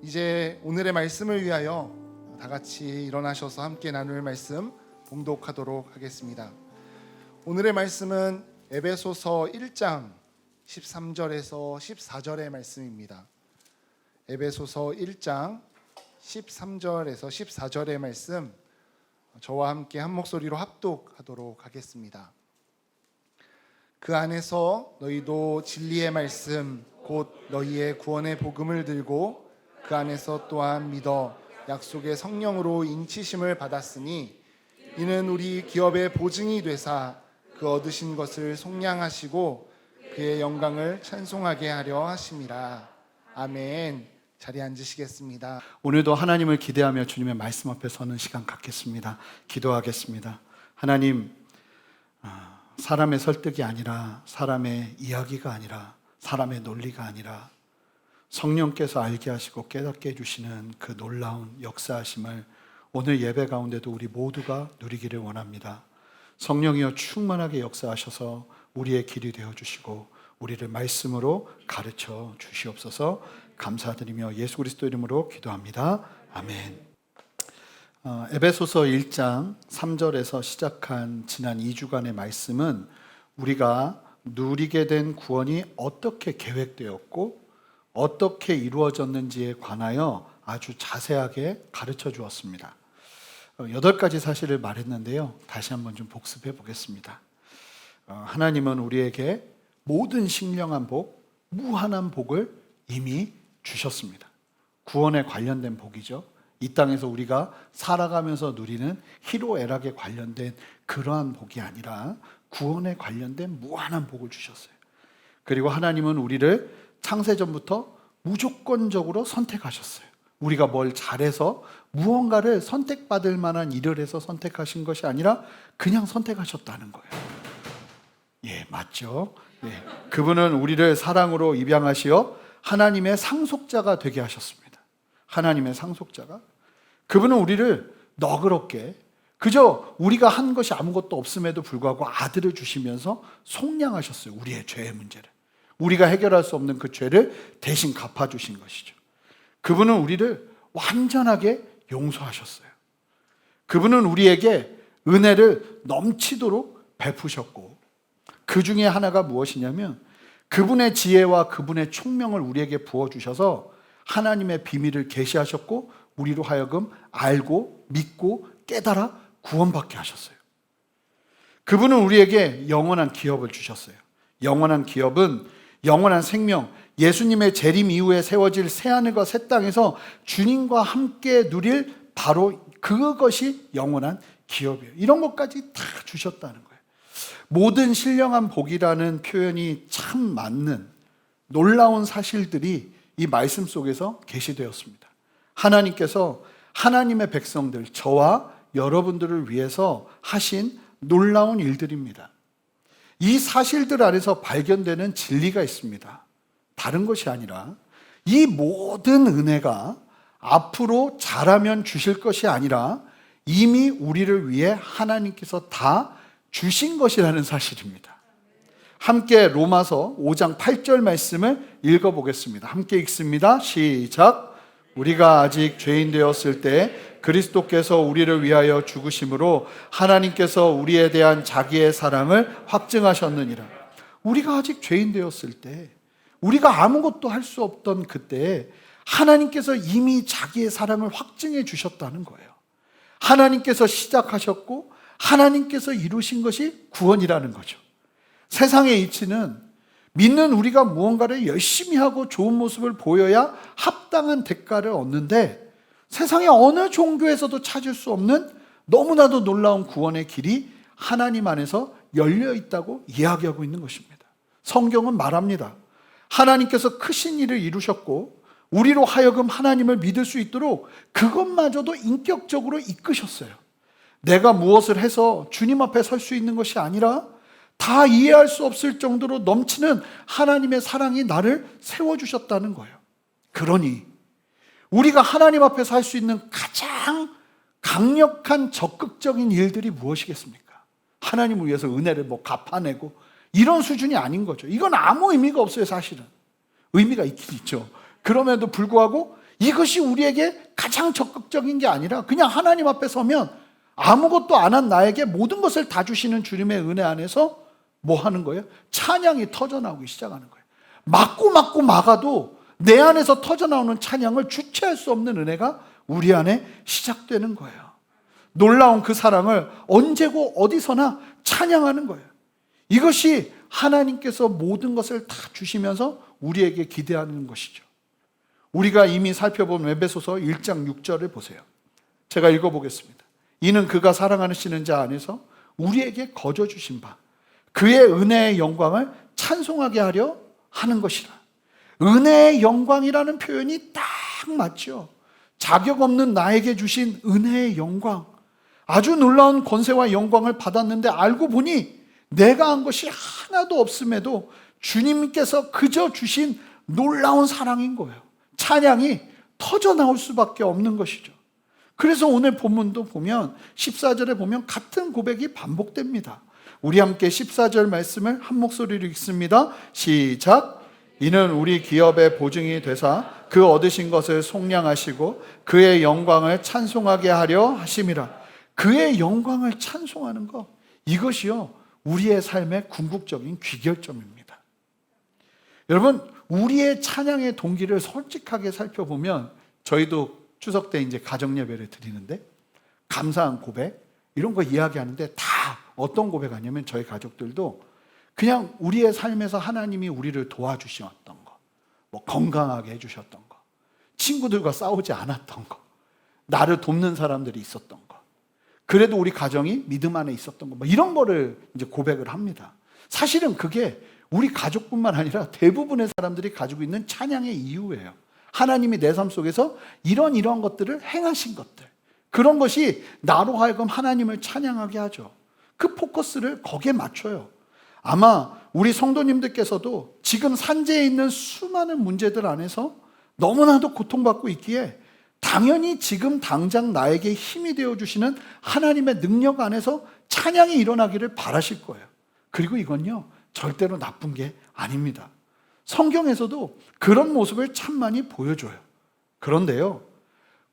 이제 오늘의 말씀을 위하여 다 같이 일어나셔서 함께 나눌 말씀 봉독하도록 하겠습니다. 오늘의 말씀은 에베소서 1장 13절에서 14절의 말씀입니다. 에베소서 1장 13절에서 14절의 말씀, 저와 함께 한 목소리로 합독하도록 하겠습니다. 그 안에서 너희도 진리의 말씀 곧 너희의 구원의 복음을 들고 그 안에서 또한 믿어 약속의 성령으로 인치심을 받았으니 이는 우리 기업의 보증이 되사 그 얻으신 것을 속량하시고 그의 영광을 찬송하게 하려 하심이라. 아멘. 자리에 앉으시겠습니다. 오늘도 하나님을 기대하며 주님의 말씀 앞에 서는 시간 갖겠습니다. 기도하겠습니다. 하나님, 사람의 설득이 아니라, 사람의 이야기가 아니라, 사람의 논리가 아니라 성령께서 알게 하시고 깨닫게 해주시는 그 놀라운 역사하심을 오늘 예배 가운데도 우리 모두가 누리기를 원합니다. 성령이여 충만하게 역사하셔서 우리의 길이 되어주시고 우리를 말씀으로 가르쳐 주시옵소서. 감사드리며 예수 그리스도 이름으로 기도합니다. 아멘. 에베소서 1장 3절에서 시작한 지난 2주간의 말씀은 우리가 누리게 된 구원이 어떻게 계획되었고 어떻게 이루어졌는지에 관하여 아주 자세하게 가르쳐 주었습니다. 8가지 사실을 말했는데요, 다시 한번 좀 복습해 보겠습니다. 하나님은 우리에게 모든 신령한 복, 무한한 복을 이미 주셨습니다. 구원에 관련된 복이죠. 이 땅에서 우리가 살아가면서 누리는 희로애락에 관련된 그러한 복이 아니라 구원에 관련된 무한한 복을 주셨어요. 그리고 하나님은 우리를 창세전부터 무조건적으로 선택하셨어요. 우리가 뭘 잘해서 무언가를 선택받을 만한 일을 해서 선택하신 것이 아니라 그냥 선택하셨다는 거예요. 예, 맞죠? 예. 그분은 우리를 사랑으로 입양하시어 하나님의 상속자가 되게 하셨습니다. 하나님의 상속자가. 그분은 우리를 너그럽게 그저 우리가 한 것이 아무것도 없음에도 불구하고 아들을 주시면서 속량하셨어요. 우리의 죄의 문제를. 우리가 해결할 수 없는 그 죄를 대신 갚아주신 것이죠. 그분은 우리를 완전하게 용서하셨어요. 그분은 우리에게 은혜를 넘치도록 베푸셨고, 그 중에 하나가 무엇이냐면 그분의 지혜와 그분의 총명을 우리에게 부어주셔서 하나님의 비밀을 계시하셨고 우리로 하여금 알고 믿고 깨달아 구원받게 하셨어요. 그분은 우리에게 영원한 기업을 주셨어요. 영원한 기업은 영원한 생명, 예수님의 재림 이후에 세워질 새하늘과 새 땅에서 주님과 함께 누릴 바로 그것이 영원한 기업이에요. 이런 것까지 다 주셨다는 거예요. 모든 신령한 복이라는 표현이 참 맞는 놀라운 사실들이 이 말씀 속에서 계시되었습니다. 하나님께서 하나님의 백성들, 저와 여러분들을 위해서 하신 놀라운 일들입니다. 이 사실들 안에서 발견되는 진리가 있습니다. 다른 것이 아니라 이 모든 은혜가 앞으로 잘하면 주실 것이 아니라 이미 우리를 위해 하나님께서 다 주신 것이라는 사실입니다. 함께 로마서 5장 8절 말씀을 읽어보겠습니다. 함께 읽습니다. 시작. 우리가 아직 죄인 되었을 때 그리스도께서 우리를 위하여 죽으심으로 하나님께서 우리에 대한 자기의 사랑을 확증하셨느니라. 우리가 아직 죄인 되었을 때, 우리가 아무것도 할 수 없던 그때에 하나님께서 이미 자기의 사랑을 확증해 주셨다는 거예요. 하나님께서 시작하셨고 하나님께서 이루신 것이 구원이라는 거죠. 세상의 이치는 믿는 우리가 무언가를 열심히 하고 좋은 모습을 보여야 합당한 대가를 얻는데, 세상의 어느 종교에서도 찾을 수 없는 너무나도 놀라운 구원의 길이 하나님 안에서 열려 있다고 이야기하고 있는 것입니다. 성경은 말합니다. 하나님께서 크신 일을 이루셨고 우리로 하여금 하나님을 믿을 수 있도록 그것마저도 인격적으로 이끄셨어요. 내가 무엇을 해서 주님 앞에 설 수 있는 것이 아니라 다 이해할 수 없을 정도로 넘치는 하나님의 사랑이 나를 세워주셨다는 거예요. 그러니 우리가 하나님 앞에서 할 수 있는 가장 강력한 적극적인 일들이 무엇이겠습니까? 하나님을 위해서 은혜를 갚아내고 이런 수준이 아닌 거죠. 이건 아무 의미가 없어요. 사실은 의미가 있긴 있죠. 그럼에도 불구하고 이것이 우리에게 가장 적극적인 게 아니라 그냥 하나님 앞에 서면 아무것도 안 한 나에게 모든 것을 다 주시는 주님의 은혜 안에서 뭐 하는 거예요? 찬양이 터져나오기 시작하는 거예요. 막고 막아도 내 안에서 터져나오는 찬양을 주체할 수 없는 은혜가 우리 안에 시작되는 거예요. 놀라운 그 사랑을 언제고 어디서나 찬양하는 거예요. 이것이 하나님께서 모든 것을 다 주시면서 우리에게 기대하는 것이죠. 우리가 이미 살펴본 에베소서 1장 6절을 보세요. 제가 읽어보겠습니다. 이는 그가 사랑하시는 자 안에서 우리에게 거저 주신 바 그의 은혜의 영광을 찬송하게 하려 하는 것이라. 은혜의 영광이라는 표현이 딱 맞죠. 자격 없는 나에게 주신 은혜의 영광, 아주 놀라운 권세와 영광을 받았는데 알고 보니 내가 한 것이 하나도 없음에도 주님께서 그저 주신 놀라운 사랑인 거예요. 찬양이 터져 나올 수밖에 없는 것이죠. 그래서 오늘 본문도 보면 14절에 보면 같은 고백이 반복됩니다. 우리 함께 14절 말씀을 한 목소리로 읽습니다. 시작. 이는 우리 기업의 보증이 되사 그 얻으신 것을 속량하시고 그의 영광을 찬송하게 하려 하심이라. 그의 영광을 찬송하는 것, 이것이요 우리의 삶의 궁극적인 귀결점입니다. 여러분, 우리의 찬양의 동기를 솔직하게 살펴보면 저희도 추석 때 이제 가정 예배를 드리는데 감사한 고백 이런 거 이야기하는데 다 어떤 고백하냐면 저희 가족들도 그냥 우리의 삶에서 하나님이 우리를 도와주셨던 거, 뭐 건강하게 해주셨던 거, 친구들과 싸우지 않았던 거, 나를 돕는 사람들이 있었던 거, 그래도 우리 가정이 믿음 안에 있었던 거, 뭐 이런 거를 이제 고백을 합니다. 사실은 그게 우리 가족뿐만 아니라 대부분의 사람들이 가지고 있는 찬양의 이유예요. 하나님이 내 삶 속에서 이런 것들을 행하신 것들, 그런 것이 나로 하여금 하나님을 찬양하게 하죠. 그 포커스를 거기에 맞춰요. 아마 우리 성도님들께서도 지금 산재에 있는 수많은 문제들 안에서 너무나도 고통받고 있기에 당연히 지금 당장 나에게 힘이 되어주시는 하나님의 능력 안에서 찬양이 일어나기를 바라실 거예요. 그리고 이건요 절대로 나쁜 게 아닙니다. 성경에서도 그런 모습을 참 많이 보여줘요. 그런데요,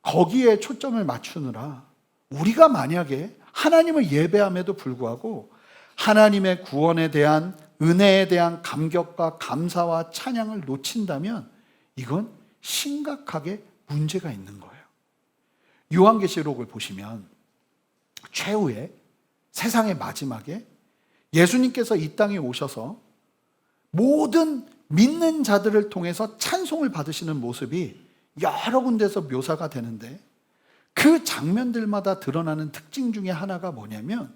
거기에 초점을 맞추느라 우리가 만약에 하나님을 예배함에도 불구하고 하나님의 구원에 대한 은혜에 대한 감격과 감사와 찬양을 놓친다면 이건 심각하게 문제가 있는 거예요. 요한계시록을 보시면 최후의 세상의 마지막에 예수님께서 이 땅에 오셔서 모든 믿는 자들을 통해서 찬송을 받으시는 모습이 여러 군데서 묘사가 되는데 그 장면들마다 드러나는 특징 중에 하나가 뭐냐면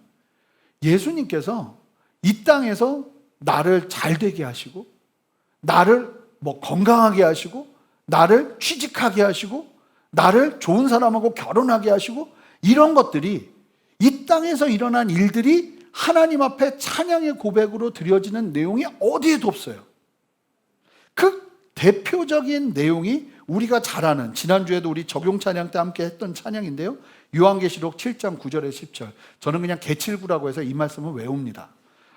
예수님께서 이 땅에서 나를 잘 되게 하시고 나를 건강하게 하시고 나를 취직하게 하시고 나를 좋은 사람하고 결혼하게 하시고 이런 것들이 이 땅에서 일어난 일들이 하나님 앞에 찬양의 고백으로 드려지는 내용이 어디에도 없어요. 그 대표적인 내용이 우리가 잘 아는 지난주에도 우리 적용 찬양 때 함께 했던 찬양인데요. 요한계시록 7장 9절에 10절. 저는 그냥 개칠구라고 해서 이 말씀을 외웁니다.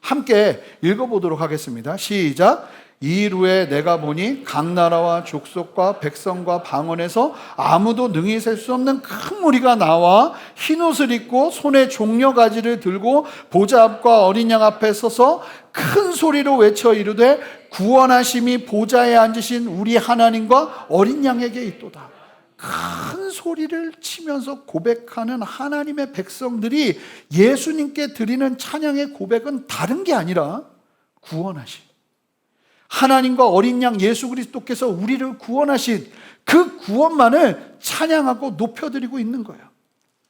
함께 읽어보도록 하겠습니다. 시작. 이후에 내가 보니 각 나라와 족속과 백성과 방언에서 아무도 능히 셀 수 없는 큰 무리가 나와 흰옷을 입고 손에 종려가지를 들고 보좌 앞과 어린 양 앞에 서서 큰 소리로 외쳐 이르되 구원하심이 보좌에 앉으신 우리 하나님과 어린 양에게 있도다. 큰 소리를 치면서 고백하는 하나님의 백성들이 예수님께 드리는 찬양의 고백은 다른 게 아니라 구원하심, 하나님과 어린 양 예수 그리스도께서 우리를 구원하신 그 구원만을 찬양하고 높여드리고 있는 거예요.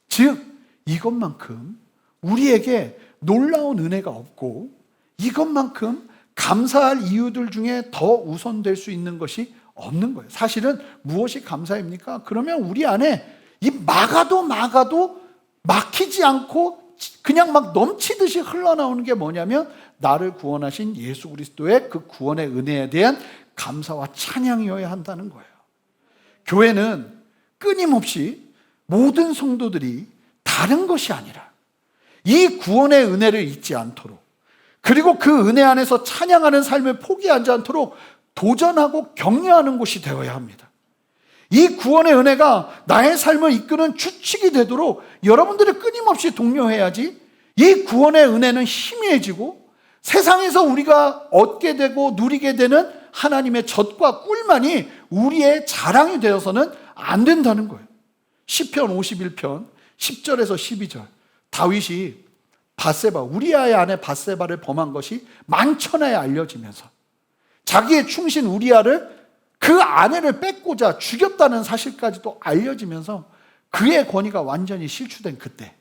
즉 이것만큼 우리에게 놀라운 은혜가 없고 이것만큼 감사할 이유들 중에 더 우선될 수 있는 것이 없는 거예요. 사실은 무엇이 감사입니까? 그러면 우리 안에 이 막아도 막히지 않고 그냥 막 넘치듯이 흘러나오는 게 뭐냐면 나를 구원하신 예수 그리스도의 그 구원의 은혜에 대한 감사와 찬양이어야 한다는 거예요. 교회는 끊임없이 모든 성도들이 다른 것이 아니라 이 구원의 은혜를 잊지 않도록, 그리고 그 은혜 안에서 찬양하는 삶을 포기하지 않도록 도전하고 격려하는 곳이 되어야 합니다. 이 구원의 은혜가 나의 삶을 이끄는 주축이 되도록 여러분들이 끊임없이 독려해야지 이 구원의 은혜는 희미해지고 세상에서 우리가 얻게 되고 누리게 되는 하나님의 젖과 꿀만이 우리의 자랑이 되어서는 안 된다는 거예요. 시편 51편 10절에서 12절 다윗이 밧세바, 우리아의 아내 밧세바를 범한 것이 만천하에 알려지면서 자기의 충신 우리아를 그 아내를 뺏고자 죽였다는 사실까지도 알려지면서 그의 권위가 완전히 실추된 그때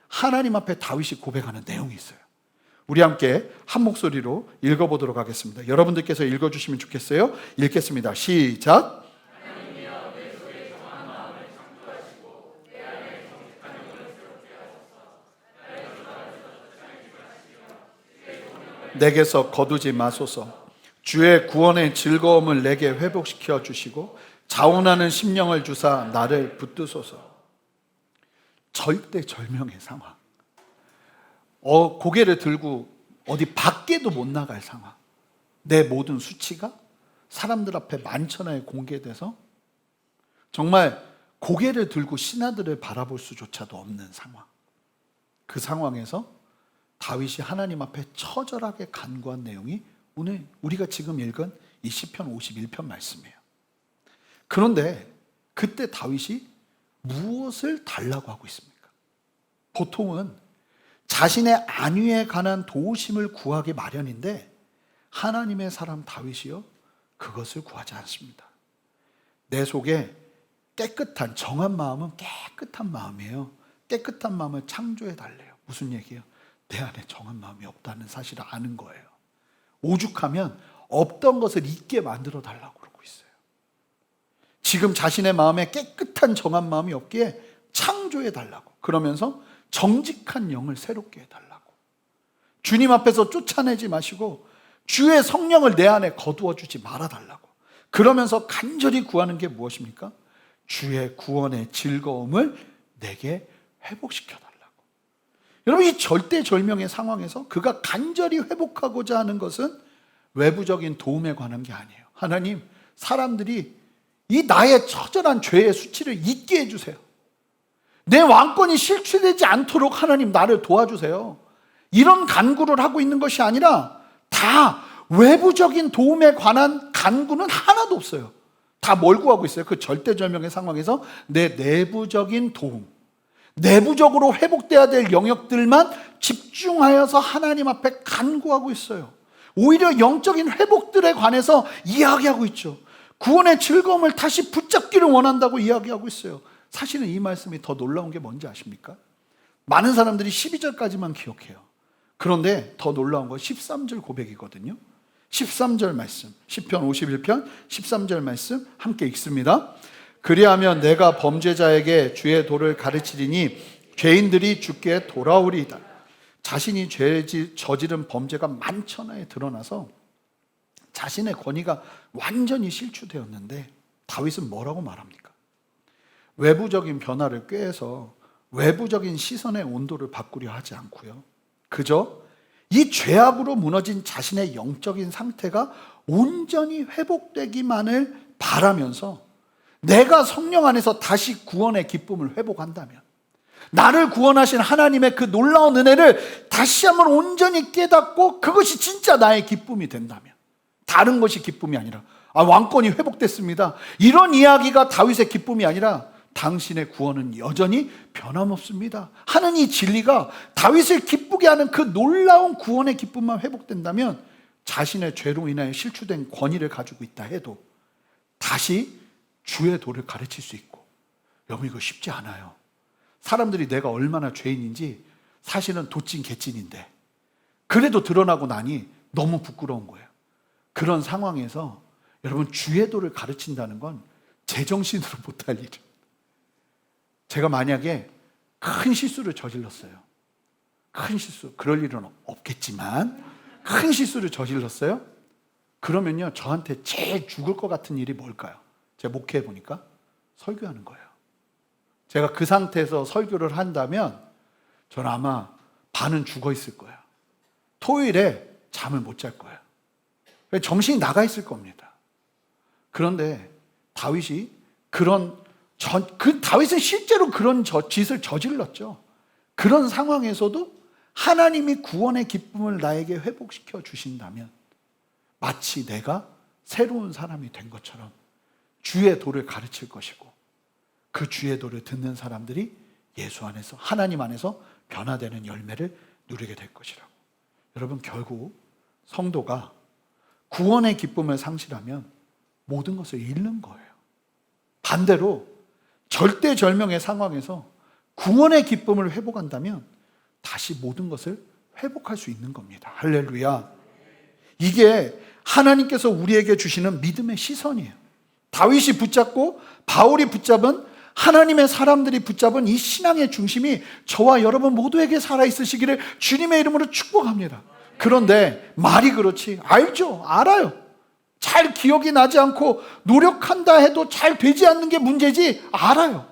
하나님 앞에 다윗이 고백하는 내용이 있어요. 우리 함께 한 목소리로 읽어보도록 하겠습니다. 여러분들께서 읽어주시면 좋겠어요. 읽겠습니다. 시작. 내게서 거두지 마소서. 주의 구원의 즐거움을 내게 회복시켜 주시고 자원하는 심령을 주사 나를 붙드소서. 절대절명의 상황. 고개를 들고 어디 밖에도 못 나갈 상황. 내 모든 수치가 사람들 앞에 만천하에 공개돼서 정말 고개를 들고 신하들을 바라볼 수조차도 없는 상황. 그 상황에서 다윗이 하나님 앞에 처절하게 간구한 내용이 오늘 우리가 지금 읽은 이 시편 51편 말씀이에요. 그런데 그때 다윗이 무엇을 달라고 하고 있습니까? 보통은 자신의 안위에 관한 도우심을 구하기 마련인데 하나님의 사람 다윗이요 그것을 구하지 않습니다. 내 속에 깨끗한 정한 마음은 깨끗한 마음이에요. 깨끗한 마음을 창조해 달래요. 무슨 얘기예요? 내 안에 정한 마음이 없다는 사실을 아는 거예요. 오죽하면 없던 것을 있게 만들어 달라고 그러고 있어요. 지금 자신의 마음에 깨끗한 정한 마음이 없기에 창조해 달라고. 그러면서 정직한 영을 새롭게 해달라고. 주님 앞에서 쫓아내지 마시고 주의 성령을 내 안에 거두어 주지 말아달라고. 그러면서 간절히 구하는 게 무엇입니까? 주의 구원의 즐거움을 내게 회복시켜 달라고. 여러분, 이 절대절명의 상황에서 그가 간절히 회복하고자 하는 것은 외부적인 도움에 관한 게 아니에요. 하나님, 사람들이 이 나의 처절한 죄의 수치를 잊게 해주세요. 내 왕권이 실추되지 않도록 하나님 나를 도와주세요. 이런 간구를 하고 있는 것이 아니라 다 외부적인 도움에 관한 간구는 하나도 없어요. 다 뭘 구하고 있어요? 그 절대절명의 상황에서 내 내부적인 도움, 내부적으로 회복돼야 될 영역들만 집중하여서 하나님 앞에 간구하고 있어요. 오히려 영적인 회복들에 관해서 이야기하고 있죠. 구원의 즐거움을 다시 붙잡기를 원한다고 이야기하고 있어요. 사실은 이 말씀이 더 놀라운 게 뭔지 아십니까? 많은 사람들이 12절까지만 기억해요. 그런데 더 놀라운 건 13절 고백이거든요. 13절 말씀, 시편 51편 13절 말씀 함께 읽습니다. 그리하면 내가 범죄자에게 주의 도를 가르치리니 죄인들이 주께 돌아오리이다. 자신이 저지른 범죄가 만천하에 드러나서 자신의 권위가 완전히 실추되었는데 다윗은 뭐라고 말합니까? 외부적인 변화를 꾀해서 외부적인 시선의 온도를 바꾸려 하지 않고요. 그저 이 죄악으로 무너진 자신의 영적인 상태가 온전히 회복되기만을 바라면서 내가 성령 안에서 다시 구원의 기쁨을 회복한다면, 나를 구원하신 하나님의 그 놀라운 은혜를 다시 한번 온전히 깨닫고 그것이 진짜 나의 기쁨이 된다면, 다른 것이 기쁨이 아니라 왕권이 회복됐습니다, 이런 이야기가 다윗의 기쁨이 아니라 당신의 구원은 여전히 변함없습니다 하는 이 진리가 다윗을 기쁘게 하는 그 놀라운 구원의 기쁨만 회복된다면, 자신의 죄로 인하여 실추된 권위를 가지고 있다 해도 다시 주의 도를 가르칠 수 있고. 여러분, 이거 쉽지 않아요. 사람들이 내가 얼마나 죄인인지 사실은 도찐 개찐인데 그래도 드러나고 나니 너무 부끄러운 거예요. 그런 상황에서 여러분, 주의 도를 가르친다는 건 제정신으로 못할 일이에요. 제가 만약에 큰 실수를 저질렀어요. 큰 실수, 그럴 일은 없겠지만 큰 실수를 저질렀어요. 그러면요, 저한테 제일 죽을 것 같은 일이 뭘까요? 제가 목회해 보니까 설교하는 거예요. 제가 그 상태에서 설교를 한다면 저는 아마 반은 죽어 있을 거예요. 토요일에 잠을 못 잘 거예요. 정신이 나가 있을 겁니다. 그런데 다윗이 다윗은 실제로 그런 짓을 저질렀죠. 그런 상황에서도 하나님이 구원의 기쁨을 나에게 회복시켜 주신다면 마치 내가 새로운 사람이 된 것처럼 주의 도를 가르칠 것이고, 그 주의 도를 듣는 사람들이 예수 안에서, 하나님 안에서 변화되는 열매를 누리게 될 것이라고. 여러분, 결국 성도가 구원의 기쁨을 상실하면 모든 것을 잃는 거예요. 반대로 절대절명의 상황에서 구원의 기쁨을 회복한다면 다시 모든 것을 회복할 수 있는 겁니다. 할렐루야. 이게 하나님께서 우리에게 주시는 믿음의 시선이에요. 다윗이 붙잡고 바울이 붙잡은, 하나님의 사람들이 붙잡은 이 신앙의 중심이 저와 여러분 모두에게 살아있으시기를 주님의 이름으로 축복합니다. 그런데 말이 그렇지, 알죠, 알아요. 잘 기억이 나지 않고 노력한다 해도 잘 되지 않는 게 문제지, 알아요.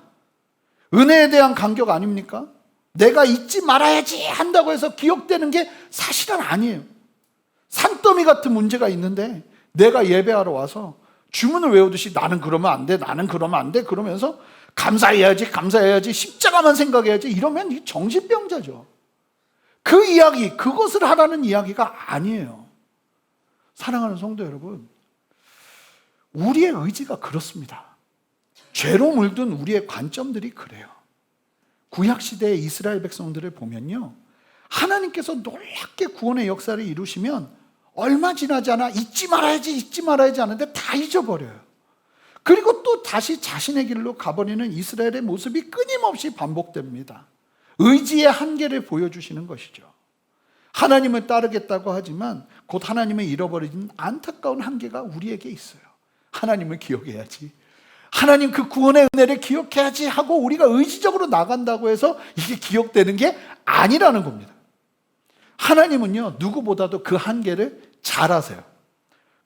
은혜에 대한 간격 아닙니까? 내가 잊지 말아야지 한다고 해서 기억되는 게 사실은 아니에요. 산더미 같은 문제가 있는데 내가 예배하러 와서 주문을 외우듯이 나는 그러면 안 돼, 나는 그러면 안 돼, 그러면서 감사해야지, 감사해야지, 십자가만 생각해야지, 이러면 이 정신병자죠. 그 이야기, 그것을 하라는 이야기가 아니에요. 사랑하는 성도 여러분, 우리의 의지가 그렇습니다. 죄로 물든 우리의 관점들이 그래요. 구약시대의 이스라엘 백성들을 보면요, 하나님께서 놀랍게 구원의 역사를 이루시면 얼마 지나지 않아 잊지 말아야지 하는데 다 잊어버려요. 그리고 또 다시 자신의 길로 가버리는 이스라엘의 모습이 끊임없이 반복됩니다. 의지의 한계를 보여주시는 것이죠. 하나님을 따르겠다고 하지만 곧 하나님을 잃어버리는 안타까운 한계가 우리에게 있어요. 하나님을 기억해야지, 하나님 그 구원의 은혜를 기억해야지 하고 우리가 의지적으로 나간다고 해서 이게 기억되는 게 아니라는 겁니다. 하나님은요, 누구보다도 그 한계를 잘 아세요.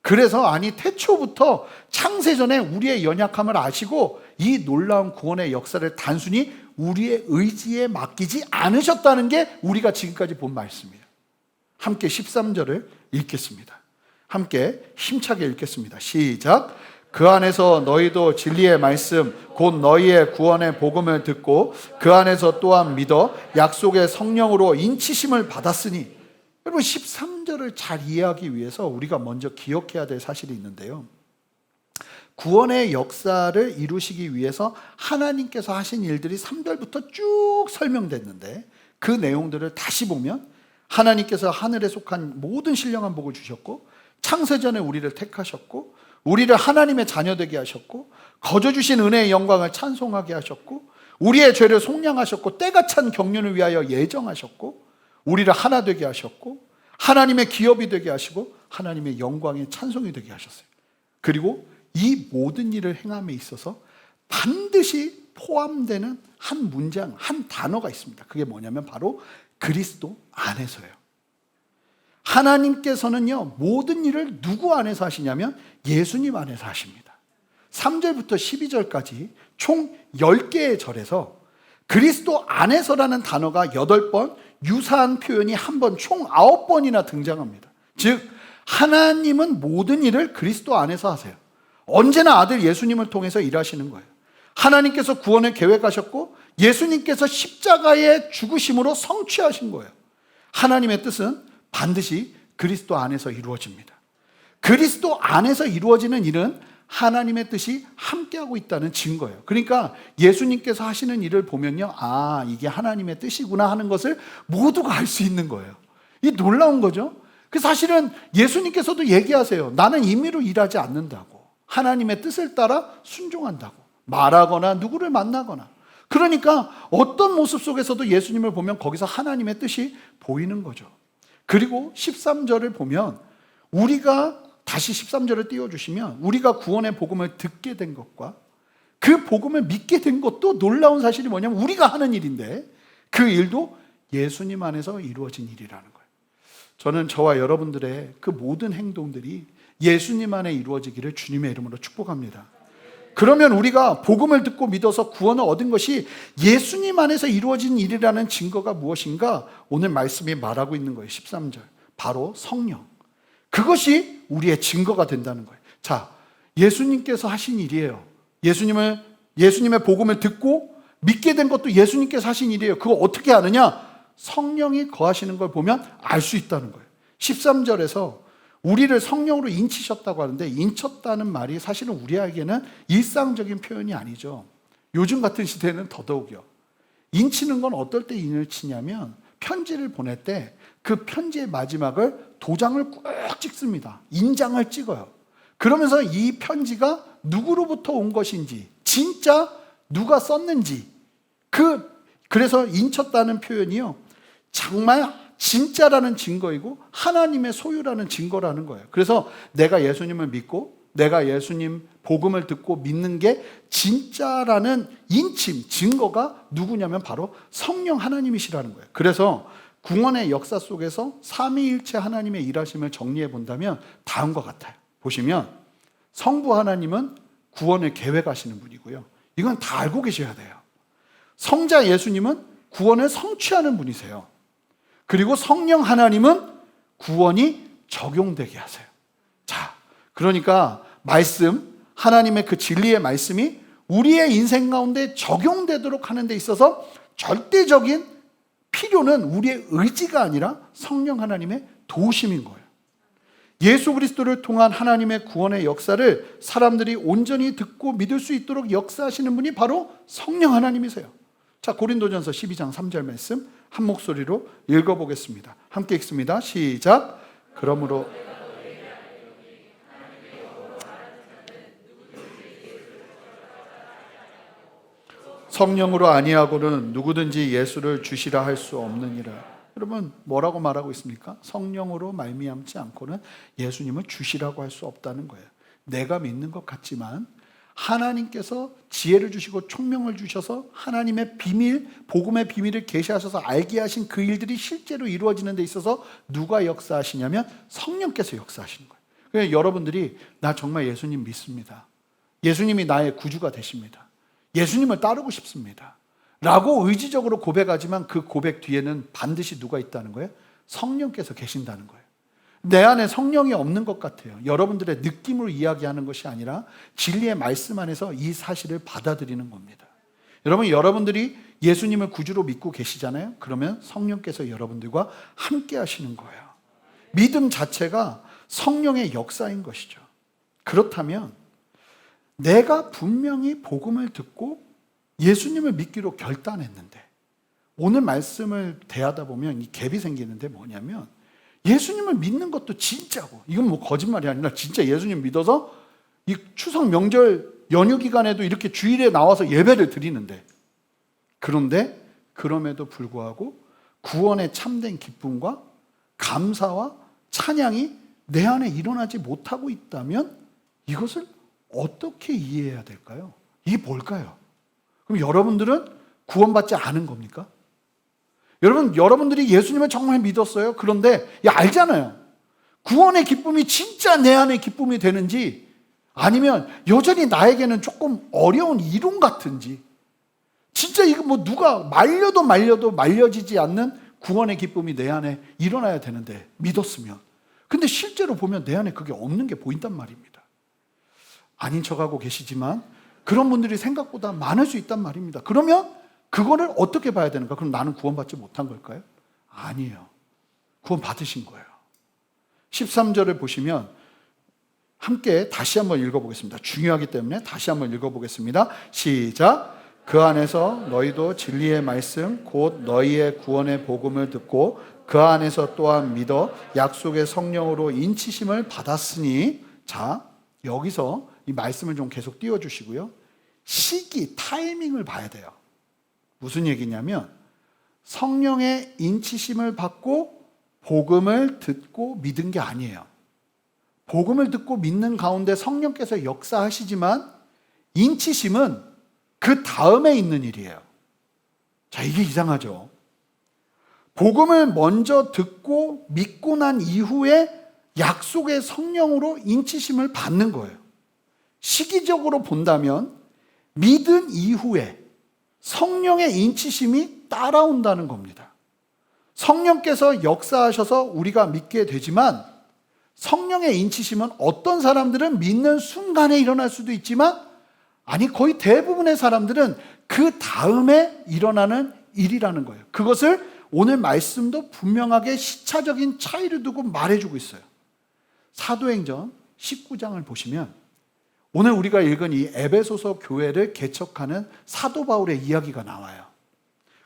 그래서 태초부터 창세전에 우리의 연약함을 아시고 이 놀라운 구원의 역사를 단순히 우리의 의지에 맡기지 않으셨다는 게 우리가 지금까지 본 말씀이에요. 함께 13절을 읽겠습니다. 함께 힘차게 읽겠습니다. 시작. 그 안에서 너희도 진리의 말씀 곧 너희의 구원의 복음을 듣고 그 안에서 또한 믿어 약속의 성령으로 인치심을 받았으니. 여러분, 13절을 잘 이해하기 위해서 우리가 먼저 기억해야 될 사실이 있는데요, 구원의 역사를 이루시기 위해서 하나님께서 하신 일들이 3절부터 쭉 설명됐는데, 그 내용들을 다시 보면 하나님께서 하늘에 속한 모든 신령한 복을 주셨고, 창세전에 우리를 택하셨고, 우리를 하나님의 자녀 되게 하셨고, 거저 주신 은혜의 영광을 찬송하게 하셨고, 우리의 죄를 속량하셨고, 때가 찬 경륜을 위하여 예정하셨고, 우리를 하나 되게 하셨고, 하나님의 기업이 되게 하시고, 하나님의 영광의 찬송이 되게 하셨어요. 그리고 이 모든 일을 행함에 있어서 반드시 포함되는 한 문장, 한 단어가 있습니다. 그게 뭐냐면 바로 그리스도 안에서예요. 하나님께서는요, 모든 일을 누구 안에서 하시냐면 예수님 안에서 하십니다. 3절부터 12절까지 총 10개의 절에서 그리스도 안에서라는 단어가 8번, 유사한 표현이 한 번, 총 9번이나 등장합니다. 즉, 하나님은 모든 일을 그리스도 안에서 하세요. 언제나 아들 예수님을 통해서 일하시는 거예요. 하나님께서 구원을 계획하셨고 예수님께서 십자가의 죽으심으로 성취하신 거예요. 하나님의 뜻은 반드시 그리스도 안에서 이루어집니다. 그리스도 안에서 이루어지는 일은 하나님의 뜻이 함께하고 있다는 증거예요. 그러니까 예수님께서 하시는 일을 보면요, 아, 이게 하나님의 뜻이구나 하는 것을 모두가 알 수 있는 거예요. 이 놀라운 거죠. 그 사실은 예수님께서도 얘기하세요. 나는 임의로 일하지 않는다고. 하나님의 뜻을 따라 순종한다고. 말하거나 누구를 만나거나. 그러니까 어떤 모습 속에서도 예수님을 보면 거기서 하나님의 뜻이 보이는 거죠. 그리고 13절을 보면 우리가 다시 13절을 띄워주시면 우리가 구원의 복음을 듣게 된 것과 그 복음을 믿게 된 것도 놀라운 사실이 뭐냐면 우리가 하는 일인데 그 일도 예수님 안에서 이루어진 일이라는 거예요. 저는 저와 여러분들의 그 모든 행동들이 예수님 안에 이루어지기를 주님의 이름으로 축복합니다. 그러면 우리가 복음을 듣고 믿어서 구원을 얻은 것이 예수님 안에서 이루어진 일이라는 증거가 무엇인가? 오늘 말씀이 말하고 있는 거예요. 13절. 바로 성령. 그것이 우리의 증거가 된다는 거예요. 자, 예수님께서 하신 일이에요. 예수님의 복음을 듣고 믿게 된 것도 예수님께서 하신 일이에요. 그거 어떻게 아느냐? 성령이 거하시는 걸 보면 알 수 있다는 거예요. 13절에서 우리를 성령으로 인치셨다고 하는데, 인쳤다는 말이 사실은 우리에게는 일상적인 표현이 아니죠. 요즘 같은 시대에는 더더욱이요. 인치는 건 어떨 때 인을 치냐면, 편지를 보낼 때 그 편지의 마지막을 도장을 꾹 찍습니다. 인장을 찍어요. 그러면서 이 편지가 누구로부터 온 것인지, 진짜 누가 썼는지, 그래서 인쳤다는 표현이요, 정말 진짜라는 증거이고 하나님의 소유라는 증거라는 거예요. 그래서 내가 예수님을 믿고 내가 예수님 복음을 듣고 믿는 게 진짜라는 인침, 증거가 누구냐면 바로 성령 하나님이시라는 거예요. 그래서 구원의 역사 속에서 삼위일체 하나님의 일하심을 정리해 본다면 다음과 같아요. 보시면 성부 하나님은 구원을 계획하시는 분이고요. 이건 다 알고 계셔야 돼요. 성자 예수님은 구원을 성취하는 분이세요. 그리고 성령 하나님은 구원이 적용되게 하세요. 자, 그러니까 하나님의 그 진리의 말씀이 우리의 인생 가운데 적용되도록 하는 데 있어서 절대적인 필요는 우리의 의지가 아니라 성령 하나님의 도우심인 거예요. 예수 그리스도를 통한 하나님의 구원의 역사를 사람들이 온전히 듣고 믿을 수 있도록 역사하시는 분이 바로 성령 하나님이세요. 자, 고린도전서 12장 3절 말씀 한 목소리로 읽어보겠습니다. 함께 읽습니다. 시작. 그러므로 성령으로 아니하고는 누구든지 예수를 주시라 할 수 없느니라. 여러분, 뭐라고 말하고 있습니까? 성령으로 말미암지 않고는 예수님을 주시라고 할 수 없다는 거예요. 내가 믿는 것 같지만 하나님께서 지혜를 주시고 총명을 주셔서 하나님의 비밀, 복음의 비밀을 계시하셔서 알게 하신 그 일들이 실제로 이루어지는 데 있어서 누가 역사하시냐면 성령께서 역사하시는 거예요. 그래서 여러분들이 나 정말 예수님 믿습니다. 예수님이 나의 구주가 되십니다. 예수님을 따르고 싶습니다. 라고 의지적으로 고백하지만 그 고백 뒤에는 반드시 누가 있다는 거예요? 성령께서 계신다는 거예요. 내 안에 성령이 없는 것 같아요. 여러분들의 느낌으로 이야기하는 것이 아니라 진리의 말씀 안에서 이 사실을 받아들이는 겁니다. 여러분들이 예수님을 구주로 믿고 계시잖아요. 그러면 성령께서 여러분들과 함께 하시는 거예요. 믿음 자체가 성령의 역사인 것이죠. 그렇다면 내가 분명히 복음을 듣고 예수님을 믿기로 결단했는데, 오늘 말씀을 대하다 보면 이 갭이 생기는데 뭐냐면, 예수님을 믿는 것도 진짜고, 이건 뭐 거짓말이 아니라 진짜 예수님 믿어서 이 추석 명절 연휴 기간에도 이렇게 주일에 나와서 예배를 드리는데, 그런데 그럼에도 불구하고 구원의 참된 기쁨과 감사와 찬양이 내 안에 일어나지 못하고 있다면 이것을 어떻게 이해해야 될까요? 이게 뭘까요? 그럼 여러분들은 구원받지 않은 겁니까? 여러분들이 예수님을 정말 믿었어요. 그런데 알잖아요. 구원의 기쁨이 진짜 내 안의 기쁨이 되는지, 아니면 여전히 나에게는 조금 어려운 이론 같은지, 진짜 이거 뭐 누가 말려도 말려지지 않는 구원의 기쁨이 내 안에 일어나야 되는데 믿었으면, 근데 실제로 보면 내 안에 그게 없는 게 보인단 말입니다. 아닌 척하고 계시지만 그런 분들이 생각보다 많을 수 있단 말입니다. 그러면 그거를 어떻게 봐야 되는가? 그럼 나는 구원받지 못한 걸까요? 아니에요. 구원 받으신 거예요. 13절을 보시면 함께 다시 한번 읽어보겠습니다. 중요하기 때문에 다시 한번 읽어보겠습니다. 시작. 그 안에서 너희도 진리의 말씀 곧 너희의 구원의 복음을 듣고 그 안에서 또한 믿어 약속의 성령으로 인치심을 받았으니. 자, 여기서 이 말씀을 좀 계속 띄워주시고요. 시기, 타이밍을 봐야 돼요. 무슨 얘기냐면 성령의 인치심을 받고 복음을 듣고 믿은 게 아니에요. 복음을 듣고 믿는 가운데 성령께서 역사하시지만 인치심은 그 다음에 있는 일이에요. 자, 이게 이상하죠. 복음을 먼저 듣고 믿고 난 이후에 약속의 성령으로 인치심을 받는 거예요. 시기적으로 본다면 믿은 이후에 성령의 인치심이 따라온다는 겁니다. 성령께서 역사하셔서 우리가 믿게 되지만 성령의 인치심은 어떤 사람들은 믿는 순간에 일어날 수도 있지만 아니, 거의 대부분의 사람들은 그 다음에 일어나는 일이라는 거예요. 그것을 오늘 말씀도 분명하게 시차적인 차이를 두고 말해주고 있어요. 사도행전 19장을 보시면 오늘 우리가 읽은 이 에베소서 교회를 개척하는 사도 바울의 이야기가 나와요.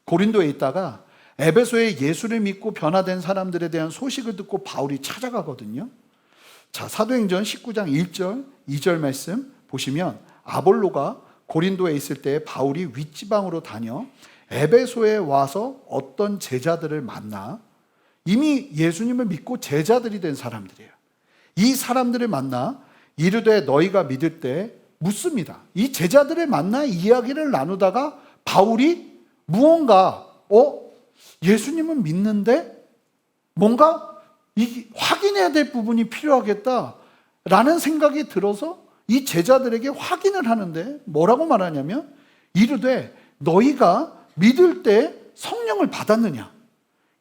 고린도에 있다가 에베소에 예수를 믿고 변화된 사람들에 대한 소식을 듣고 바울이 찾아가거든요. 자, 사도행전 19장 1절, 2절 말씀 보시면 아볼로가 고린도에 있을 때 바울이 윗지방으로 다녀 에베소에 와서 어떤 제자들을 만나, 이미 예수님을 믿고 제자들이 된 사람들이에요. 이 사람들을 만나 이르되 너희가 믿을 때 묻습니다. 이 제자들을 만나 이야기를 나누다가 바울이 무언가 예수님은 믿는데 뭔가 확인해야 될 부분이 필요하겠다라는 생각이 들어서 이 제자들에게 확인을 하는데 뭐라고 말하냐면 이르되 너희가 믿을 때 성령을 받았느냐?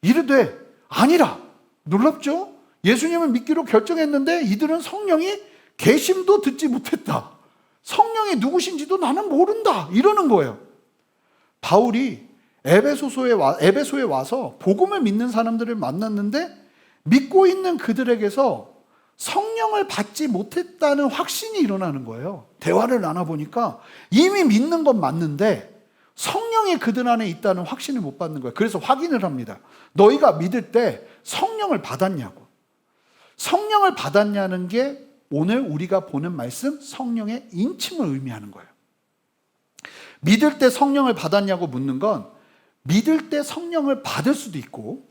이르되 아니라. 놀랍죠? 예수님을 믿기로 결정했는데 이들은 성령이 계심도 듣지 못했다. 성령이 누구신지도 나는 모른다. 이러는 거예요. 바울이 에베소에 와서 복음을 믿는 사람들을 만났는데 믿고 있는 그들에게서 성령을 받지 못했다는 확신이 일어나는 거예요. 대화를 나눠보니까 이미 믿는 건 맞는데 성령이 그들 안에 있다는 확신을 못 받는 거예요. 그래서 확인을 합니다. 너희가 믿을 때 성령을 받았냐고. 성령을 받았냐는 게 오늘 우리가 보는 말씀 성령의 인침을 의미하는 거예요. 믿을 때 성령을 받았냐고 묻는 건 믿을 때 성령을 받을 수도 있고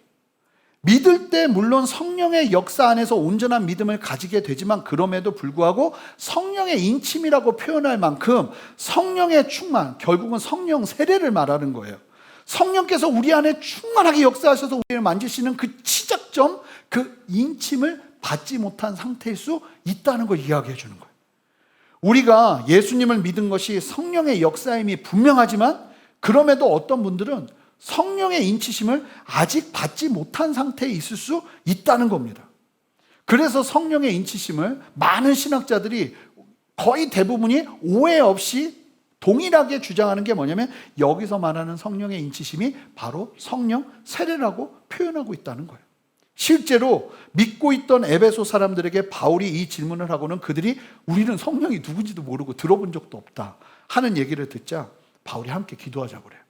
믿을 때 물론 성령의 역사 안에서 온전한 믿음을 가지게 되지만 그럼에도 불구하고 성령의 인침이라고 표현할 만큼 성령의 충만, 결국은 성령 세례를 말하는 거예요. 성령께서 우리 안에 충만하게 역사하셔서 우리를 만지시는 그 시작점, 그 인침을 받지 못한 상태일 수 있다는 걸 이야기해 주는 거예요. 우리가 예수님을 믿은 것이 성령의 역사임이 분명하지만 그럼에도 어떤 분들은 성령의 인치심을 아직 받지 못한 상태에 있을 수 있다는 겁니다. 그래서 성령의 인치심을 많은 신학자들이 거의 대부분이 오해 없이 동일하게 주장하는 게 뭐냐면 여기서 말하는 성령의 인치심이 바로 성령 세례라고 표현하고 있다는 거예요. 실제로 믿고 있던 에베소 사람들에게 바울이 이 질문을 하고는 그들이 우리는 성령이 누군지도 모르고 들어본 적도 없다 하는 얘기를 듣자 바울이 함께 기도하자고 그래요.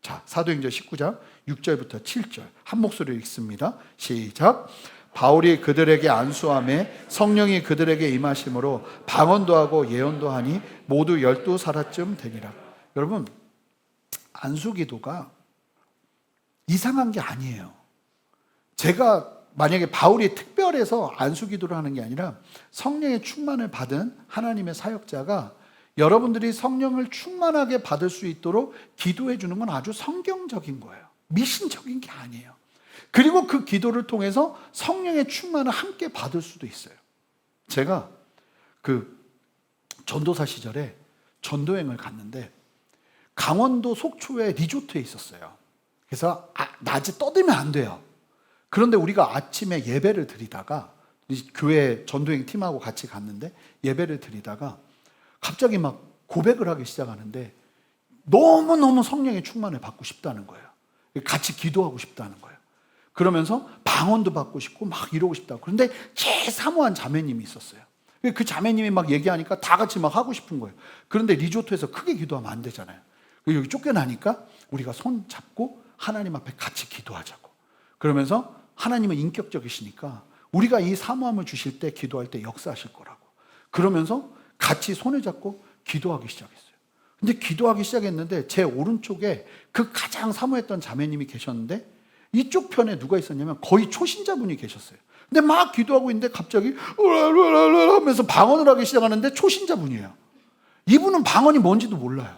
자, 사도행전 19장 6절부터 7절 한 목소리로 읽습니다. 시작. 바울이 그들에게 안수하매 성령이 그들에게 임하심으로 방언도 하고 예언도 하니 모두 12사라쯤 되니라. 여러분, 안수기도가 이상한 게 아니에요. 제가 만약에 바울이 특별해서 안수기도를 하는 게 아니라 성령의 충만을 받은 하나님의 사역자가 여러분들이 성령을 충만하게 받을 수 있도록 기도해 주는 건 아주 성경적인 거예요. 미신적인 게 아니에요. 그리고 그 기도를 통해서 성령의 충만을 함께 받을 수도 있어요. 제가 그 전도사 시절에 전도여행을 갔는데 강원도 속초에 리조트에 있었어요. 그래서 낮에 떠들면 안 돼요. 그런데 우리가 아침에 예배를 드리다가 교회 전도여행 팀하고 같이 갔는데 예배를 드리다가 갑자기 막 고백을 하기 시작하는데 너무너무 성령의 충만을 받고 싶다는 거예요. 같이 기도하고 싶다는 거예요. 그러면서 방언도 받고 싶고 막 이러고 싶다고. 그런데 제일 사모한 자매님이 있었어요. 그 자매님이 막 얘기하니까 다 같이 막 하고 싶은 거예요. 그런데 리조트에서 크게 기도하면 안 되잖아요. 여기 쫓겨나니까 우리가 손 잡고 하나님 앞에 같이 기도하자고. 그러면서 하나님은 인격적이시니까 우리가 이 사모함을 주실 때 기도할 때 역사하실 거라고. 그러면서 같이 손을 잡고 기도하기 시작했어요. 근데 기도하기 시작했는데 제 오른쪽에 그 가장 사모했던 자매님이 계셨는데 이쪽 편에 누가 있었냐면 거의 초신자분이 계셨어요. 근데 막 기도하고 있는데 갑자기 하면서 방언을 하기 시작하는데 초신자분이에요. 이분은 방언이 뭔지도 몰라요.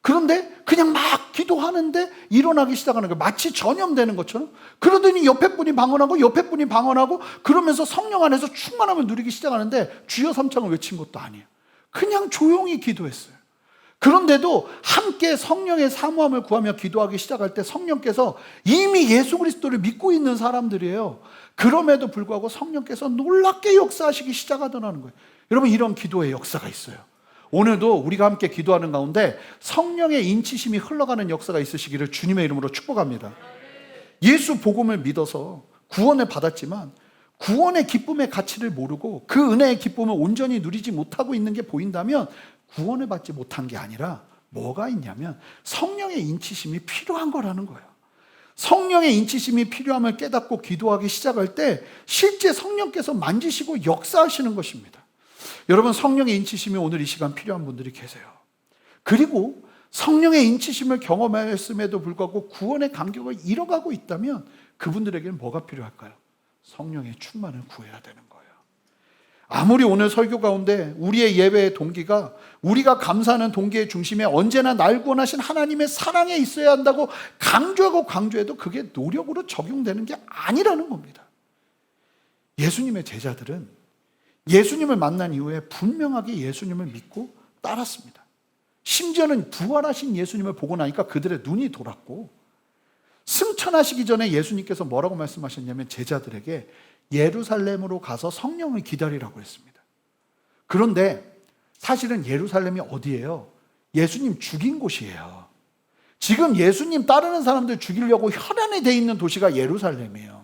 그런데 그냥 막 기도하는데 일어나기 시작하는 거예요. 마치 전염되는 것처럼. 그러더니 옆에 분이 방언하고 옆에 분이 방언하고 그러면서 성령 안에서 충만함을 누리기 시작하는데 주여 삼창을 외친 것도 아니에요. 그냥 조용히 기도했어요. 그런데도 함께 성령의 사모함을 구하며 기도하기 시작할 때 성령께서 이미 예수 그리스도를 믿고 있는 사람들이에요. 그럼에도 불구하고 성령께서 놀랍게 역사하시기 시작하더라는 거예요. 여러분, 이런 기도의 역사가 있어요. 오늘도 우리가 함께 기도하는 가운데 성령의 인치심이 흘러가는 역사가 있으시기를 주님의 이름으로 축복합니다. 예수 복음을 믿어서 구원을 받았지만 구원의 기쁨의 가치를 모르고 그 은혜의 기쁨을 온전히 누리지 못하고 있는 게 보인다면 구원을 받지 못한 게 아니라 뭐가 있냐면 성령의 인치심이 필요한 거라는 거예요. 성령의 인치심이 필요함을 깨닫고 기도하기 시작할 때 실제 성령께서 만지시고 역사하시는 것입니다. 여러분, 성령의 인치심이 오늘 이 시간 필요한 분들이 계세요. 그리고 성령의 인치심을 경험했음에도 불구하고 구원의 간격을 잃어가고 있다면 그분들에게는 뭐가 필요할까요? 성령의 충만을 구해야 되는 거예요. 아무리 오늘 설교 가운데 우리의 예배의 동기가 우리가 감사하는 동기의 중심에 언제나 날 구원하신 하나님의 사랑에 있어야 한다고 강조해도 그게 노력으로 적용되는 게 아니라는 겁니다. 예수님의 제자들은 예수님을 만난 이후에 분명하게 예수님을 믿고 따랐습니다. 심지어는 부활하신 예수님을 보고 나니까 그들의 눈이 돌았고, 승천하시기 전에 예수님께서 뭐라고 말씀하셨냐면 제자들에게 예루살렘으로 가서 성령을 기다리라고 했습니다. 그런데 사실은 예루살렘이 어디예요? 예수님 죽인 곳이에요. 지금 예수님 따르는 사람들 죽이려고 혈안이 돼 있는 도시가 예루살렘이에요.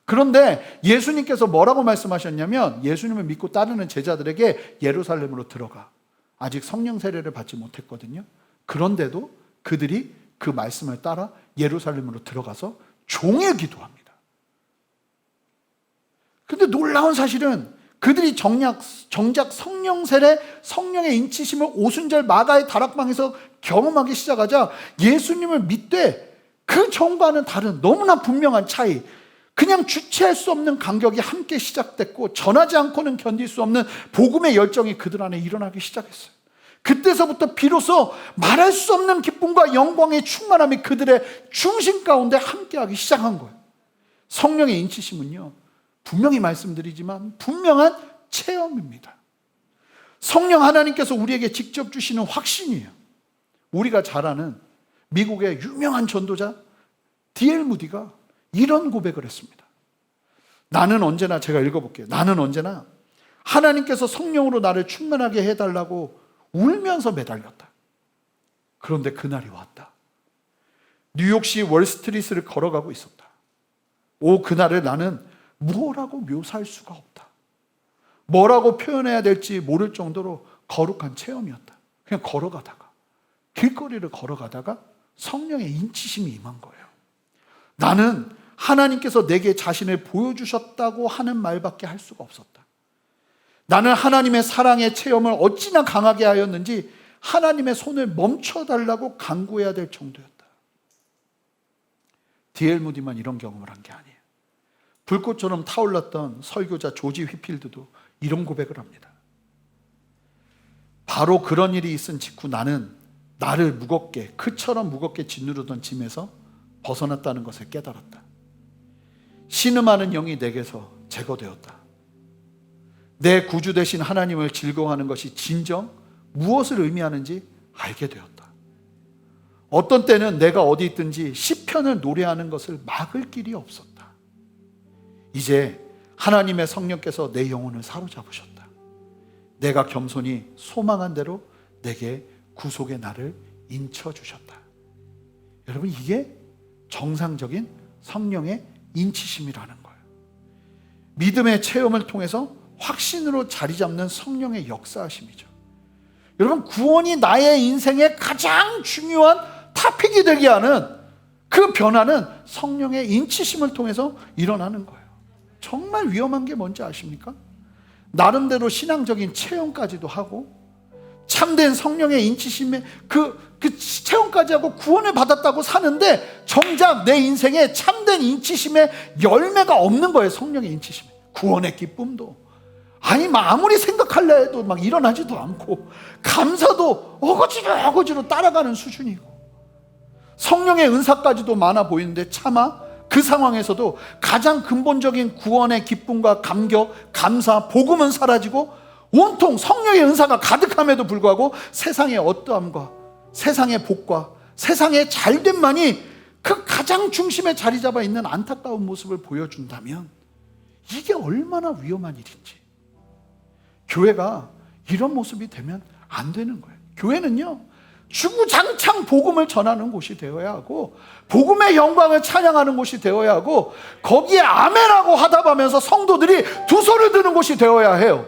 그런데 예수님께서 뭐라고 말씀하셨냐면 예수님을 믿고 따르는 제자들에게 예루살렘으로 들어가. 아직 성령 세례를 받지 못했거든요. 그런데도 그들이 그 말씀을 따라 예루살렘으로 들어가서 종일 기도합니다. 근데 놀라운 사실은 그들이 정작 성령 세례, 성령의 인치심을 오순절 마가의 다락방에서 경험하기 시작하자 예수님을 믿되 그 전과는 다른 너무나 분명한 차이, 그냥 주체할 수 없는 간격이 함께 시작됐고 전하지 않고는 견딜 수 없는 복음의 열정이 그들 안에 일어나기 시작했어요. 그때서부터 비로소 말할 수 없는 기쁨과 영광의 충만함이 그들의 중심 가운데 함께하기 시작한 거예요. 성령의 인치심은요, 분명히 말씀드리지만 분명한 체험입니다. 성령 하나님께서 우리에게 직접 주시는 확신이에요. 우리가 잘 아는 미국의 유명한 전도자 D.L. 무디가 이런 고백을 했습니다. 나는 언제나, 제가 읽어볼게요. 나는 언제나 하나님께서 성령으로 나를 충만하게 해달라고 울면서 매달렸다. 그런데 그날이 왔다. 뉴욕시 월스트리트를 걸어가고 있었다. 그날을 나는 뭐라고 묘사할 수가 없다. 뭐라고 표현해야 될지 모를 정도로 거룩한 체험이었다. 그냥 걸어가다가, 길거리를 걸어가다가 성령의 인치심이 임한 거예요. 나는 하나님께서 내게 자신을 보여주셨다고 하는 말밖에 할 수가 없었다. 나는 하나님의 사랑의 체험을 어찌나 강하게 하였는지 하나님의 손을 멈춰달라고 간구해야 될 정도였다. D.L. 무디만 이런 경험을 한 게 아니에요. 불꽃처럼 타올랐던 설교자 조지 휘필드도 이런 고백을 합니다. 바로 그런 일이 있은 직후 나는 나를 무겁게, 그처럼 무겁게 짓누르던 짐에서 벗어났다는 것을 깨달았다. 신음하는 영이 내게서 제거되었다. 내 구주 되신 하나님을 즐거워하는 것이 진정 무엇을 의미하는지 알게 되었다. 어떤 때는 내가 어디 있든지 시편을 노래하는 것을 막을 길이 없었다. 이제 하나님의 성령께서 내 영혼을 사로잡으셨다. 내가 겸손히 소망한 대로 내게 구속의 날을 인쳐주셨다. 여러분, 이게 정상적인 성령의 인치심이라는 거예요. 믿음의 체험을 통해서 확신으로 자리 잡는 성령의 역사하심이죠. 여러분, 구원이 나의 인생의 가장 중요한 토픽이 되게 하는 그 변화는 성령의 인치심을 통해서 일어나는 거예요. 정말 위험한 게 뭔지 아십니까? 나름대로 신앙적인 체험까지도 하고 참된 성령의 인치심에 그 체험까지 하고 구원을 받았다고 사는데 정작 내 인생에 참된 인치심의 열매가 없는 거예요. 성령의 인치심, 구원의 기쁨도 아무리 생각할래 해도 막 일어나지도 않고, 감사도 어거지로 따라가는 수준이고, 성령의 은사까지도 많아 보이는데 차마 그 상황에서도 가장 근본적인 구원의 기쁨과 감격, 감사, 복음은 사라지고 온통 성령의 은사가 가득함에도 불구하고 세상의 어떠함과 세상의 복과 세상의 잘됨만이 그 가장 중심에 자리 잡아 있는 안타까운 모습을 보여준다면 이게 얼마나 위험한 일인지. 교회가 이런 모습이 되면 안 되는 거예요. 교회는요, 주구장창 복음을 전하는 곳이 되어야 하고, 복음의 영광을 찬양하는 곳이 되어야 하고, 거기에 아멘하고 화답하면서 성도들이 두 손을 드는 곳이 되어야 해요.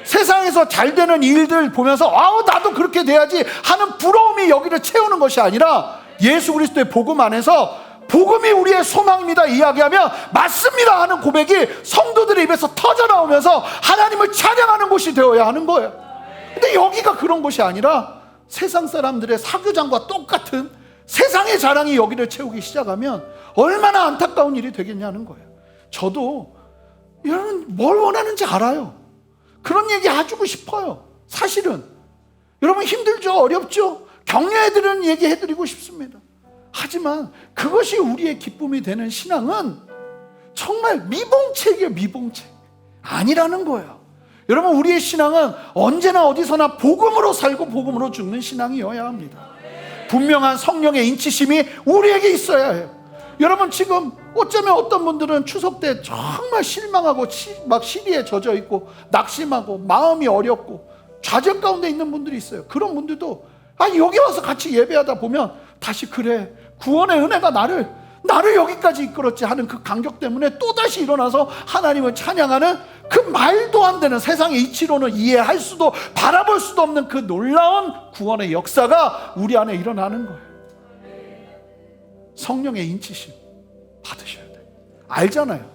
세상에서 잘 되는 일들 보면서 나도 그렇게 돼야지 하는 부러움이 여기를 채우는 것이 아니라, 예수 그리스도의 복음 안에서 복음이 우리의 소망입니다 이야기하면 맞습니다 하는 고백이 성도들의 입에서 터져나오면서 하나님을 찬양하는 곳이 되어야 하는 거예요. 근데 여기가 그런 곳이 아니라 세상 사람들의 사교장과 똑같은 세상의 자랑이 여기를 채우기 시작하면 얼마나 안타까운 일이 되겠냐는 거예요. 저도 여러분 뭘 원하는지 알아요. 그런 얘기 해주고 싶어요. 사실은 여러분 힘들죠, 어렵죠, 격려해드리는 얘기 해드리고 싶습니다. 하지만 그것이 우리의 기쁨이 되는 신앙은 정말 미봉책이에요. 미봉책 아니라는 거예요. 여러분, 우리의 신앙은 언제나 어디서나 복음으로 살고 복음으로 죽는 신앙이어야 합니다. 분명한 성령의 인치심이 우리에게 있어야 해요. 여러분, 지금 어쩌면 어떤 분들은 추석 때 정말 실망하고 막 시리에 젖어 있고 낙심하고 마음이 어렵고 좌절 가운데 있는 분들이 있어요. 그런 분들도 여기 와서 같이 예배하다 보면 다시 그래, 구원의 은혜가 나를 여기까지 이끌었지 하는 그 감격 때문에 또다시 일어나서 하나님을 찬양하는 그 말도 안 되는, 세상의 이치로는 이해할 수도 바라볼 수도 없는 그 놀라운 구원의 역사가 우리 안에 일어나는 거예요. 성령의 인치심 받으셔야 돼요. 알잖아요.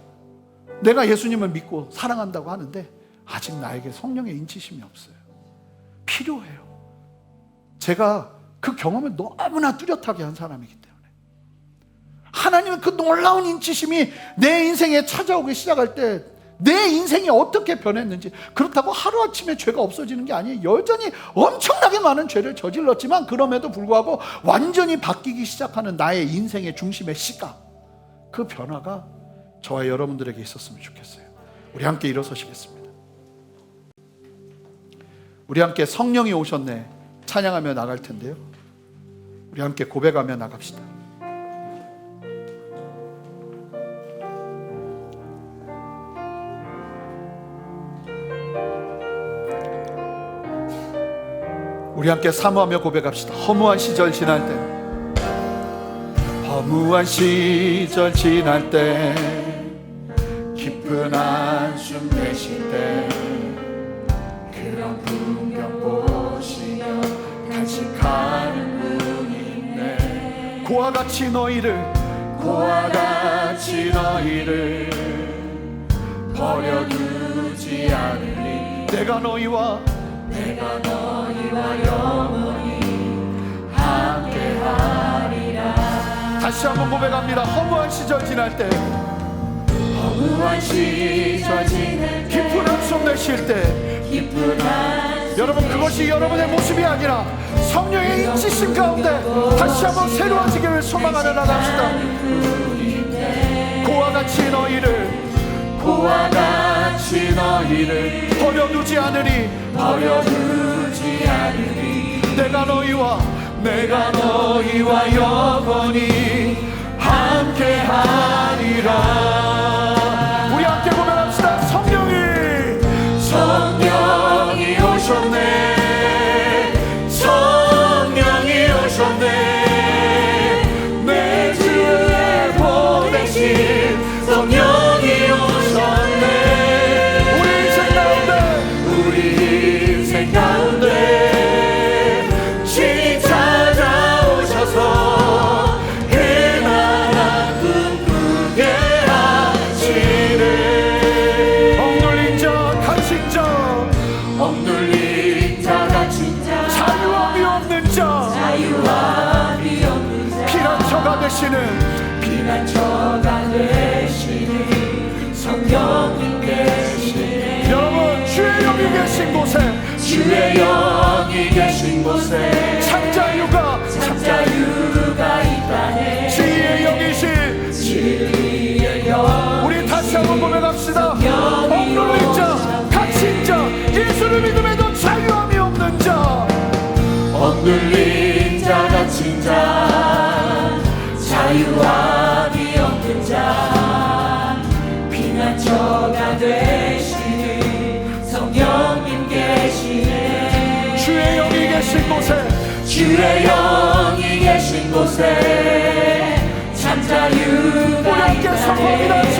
내가 예수님을 믿고 사랑한다고 하는데 아직 나에게 성령의 인치심이 없어요. 필요해요. 제가 그 경험을 너무나 뚜렷하게 한 사람이기 때문에 하나님은 그 놀라운 인치심이 내 인생에 찾아오기 시작할 때 내 인생이 어떻게 변했는지, 그렇다고 하루아침에 죄가 없어지는 게 아니에요. 여전히 엄청나게 많은 죄를 저질렀지만 그럼에도 불구하고 완전히 바뀌기 시작하는 나의 인생의 중심의 시각, 그 변화가 저와 여러분들에게 있었으면 좋겠어요. 우리 함께 일어서시겠습니다. 우리 함께 성령이 오셨네 찬양하며 나갈 텐데요, 우리 함께 고백하며 나갑시다. 우리 함께 사모하며 고백합시다. 허무한 시절 지날 때, 허무한 시절 지날 때, 깊은 한숨 내쉴 때, 그런 풍경 보시며 간직하는 분이 있네. 고와 같이 너희를 버려두지 않으리. 내가 너희와 영원히 함께하리라. 다시 한번 고백합니다. 허무한 시절 지날 때, 깊은 한숨 내쉴 때, 여러분, 그것이 여러분의 모습이 아니라 성령의 인치심 가운데 다시 한번 새로워지기를 소망하며 나갑시다. 고와 같이 너희를 버려두지 않으리. 내가 너희와 영원히 함께하리라. 우리 함께 고백합시다. 성령이 오셨네. 내 주에 보내신 성령이 오셨네. 우리 인생 가운데 신이 찾아오셔서 해나라 꿈꾸게 하시네. 억눌린 자 갇힌 자, 자유함이 없는 자, 피난처가 되시는 성령님 계시네. 여러분, 주의 영이 계신 곳에 참자유가 있다네. 진리의 영, 우리 다시 한번 고백합시다. 억눌린 자, 갇힌 자, 예수를 믿음에도 자유함이 없는 자, 억눌린 자, 갇힌 자, 자유함이 없는 자, 피난처가 되시는 성령님 계시네. 주의 주의 영이 계신 곳에 참 자유가 있나니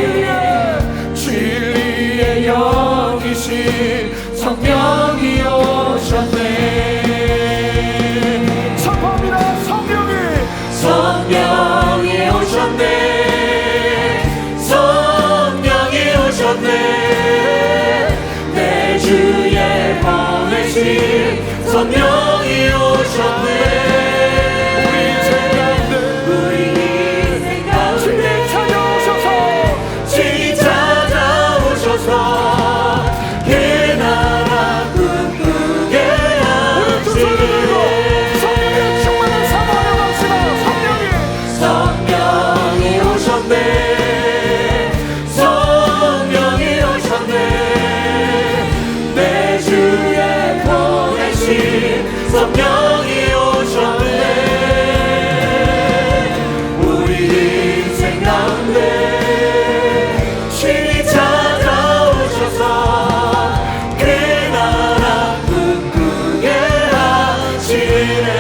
진리의 영이신 성령이 오셨네. 선포합니다. 성령이 오셨네. 성령이 오셨네. 내 주에 보내신 성령이 오셨네. 친히 찾아오셔서 그 나라 꿈꾸게 하시네. 성령이 오셨네. 성령이 오셨네. 내 주에 보내신 성령이 오셨네. 우리 인생 가운데 친히 찾아오셔서 그 나라 꿈꾸게 하시네.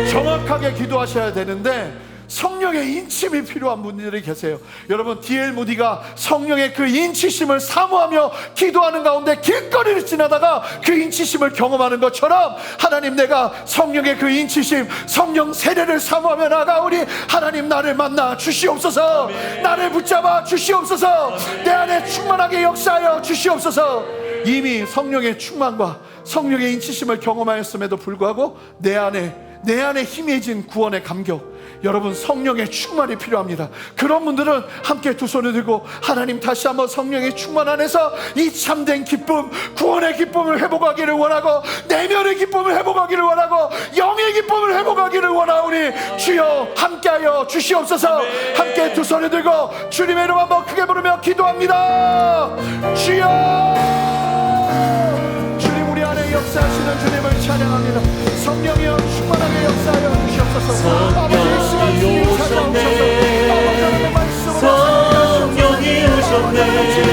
정확하게 기도하셔야 되는데 성령의 인침이 필요한 분들이 계세요. 여러분, D.L. 무디가 성령의 그 인치심을 사모하며 기도하는 가운데 길거리를 지나다가 그 인치심을 경험하는 것처럼, 하나님, 내가 성령의 그 인치심, 성령 세례를 사모하며 나아가오니 하나님, 나를 만나 주시옵소서. 나를 붙잡아 주시옵소서. 내 안에 충만하게 역사하여 주시옵소서. 이미 성령의 충만과 성령의 인치심을 경험하였음에도 불구하고 내 안에 희미해진 구원의 감격, 여러분, 성령의 충만이 필요합니다. 그런 분들은 함께 두 손을 들고 하나님, 다시 한번 성령의 충만 안에서 이 참된 기쁨, 구원의 기쁨을 회복하기를 원하고, 내면의 기쁨을 회복하기를 원하고, 영의 기쁨을 회복하기를 원하오니 주여 함께하여 주시옵소서. 함께 두 손을 들고 주님의 이름 한번 크게 부르며 기도합니다. 주여, 주님, 우리 안에 역사하시는 주님을 찬양합니다. 성령이여 충만하게 역사하여 주시옵소서. 아버지, 이 시간 주님 찾아오셔서 아버지 하나님의 말씀으로 성령이 오셨네. 내 주에